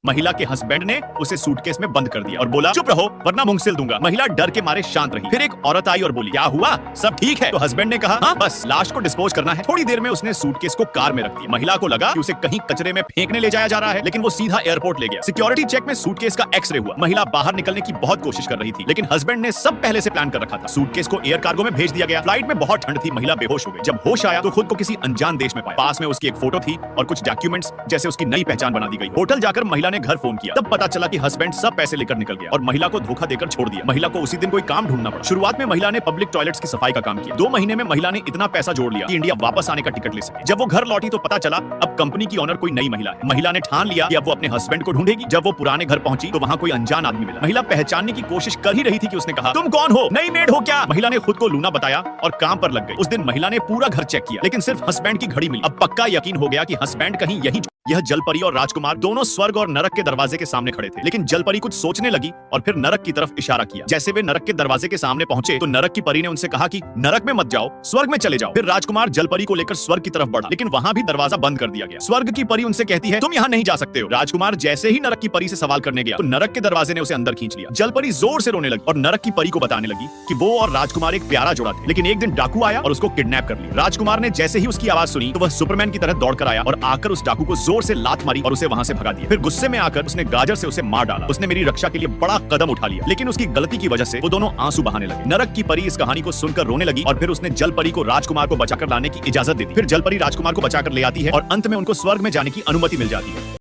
महिला के हस्बैंड ने उसे सूटकेस में बंद कर दिया और बोला चुप रहो वरना मुंह सिल दूंगा। महिला डर के मारे शांत रही। फिर एक औरत आई और बोली क्या हुआ, सब ठीक है? तो हस्बैंड ने कहा हाँ बस लाश को डिस्पोज करना है। थोड़ी देर में उसने सूटकेस को कार में रख दिया। महिला को लगा कि उसे कहीं कचरे में फेंकने ले जाया जा रहा है, लेकिन वो सीधा एयरपोर्ट ले गया। सिक्योरिटी चेक में सूटकेस का एक्सरे हुआ। महिला बाहर निकलने की बहुत कोशिश कर रही थी, लेकिन हस्बैंड ने सब पहले से प्लान कर रखा था। सूटकेस को एयर कार्गो में भेज दिया गया। फ्लाइट में बहुत ठंड थी, महिला बेहोश हो गई। जब होश आया तो खुद को किसी अनजान देश में पाया। पास में उसकी एक फोटो थी और कुछ डॉक्यूमेंट्स जैसे उसकी नई पहचान बना दी गई। होटल जाकर महिला ने घर फोन किया, तब पता चला कि हस्बैंड सब पैसे लेकर निकल गया और महिला को धोखा देकर छोड़ दिया। महिला को उसी दिन कोई काम ढूंढना पड़ा। शुरुआत में महिला ने पब्लिक टॉयलेट्स की सफाई का काम किया। 2 महीने में महिला ने इतना पैसा जोड़ लिया कि इंडिया वापस आने का टिकट ले सके। जब वो घर लौटी तो पता चला अब कंपनी की ओनर कोई नई महिला है। महिला ने ठान लिया कि अब वो अपने हस्बैंड को ढूंढेगी। जब वो पुराने घर पहुंची तो वहाँ कोई अनजान आदमी मिला। महिला पहचानने की कोशिश कर ही रही थी कि उसने कहा तुम कौन हो, नई मेड हो क्या? महिला ने खुद को लूना बताया और काम पर लग गई। उस दिन महिला ने पूरा घर चेक किया, लेकिन सिर्फ हस्बैंड की घड़ी मिली। अब पक्का यकीन हो गया कि हस्बैंड कहीं यही। यह जलपरी और राजकुमार दोनों स्वर्ग और नरक के दरवाजे के सामने खड़े थे, लेकिन जलपरी कुछ सोचने लगी और फिर नरक की तरफ इशारा किया। जैसे वे नरक के दरवाजे के सामने पहुंचे तो नरक की परी ने उनसे कहा कि नरक में मत जाओ, स्वर्ग में चले जाओ। फिर राजकुमार जलपरी को लेकर स्वर्ग की तरफ बढ़ा, लेकिन वहां भी दरवाजा बंद कर दिया गया। स्वर्ग की परी उनसे कहती है तुम यहाँ नहीं जा सकते हो। राजकुमार जैसे ही नरक की परी से सवाल करने गया तो नरक के दरवाजे ने उसे अंदर खींच लिया। जलपरी जोर से रोने लगी और नरक की परी को बताने लगी कि वो और राजकुमार एक प्यारा जोड़ा थे, लेकिन एक दिन डाकू आया और उसको किडनैप कर लिया। राजकुमार ने जैसे ही उसकी आवाज सुनी तो वह सुपरमैन की तरह दौड़ कर आया और आकर उस डाकू को जोर से लात मारी और उसे वहां से भगा दिया। फिर गुस्से में आकर उसने गाजर से उसे मार डाला। उसने मेरी रक्षा के लिए बड़ा कदम उठा लिया, लेकिन उसकी गलती की वजह से वो दोनों आंसू बहाने लगे। नरक की परी इस कहानी को सुनकर रोने लगी और फिर उसने जलपरी को राजकुमार को बचाकर लाने की इजाजत दे दी। फिर जलपरी राजकुमार को बचाकर ले आती है और अंत में उनको स्वर्ग में जाने की अनुमति मिल जाती है।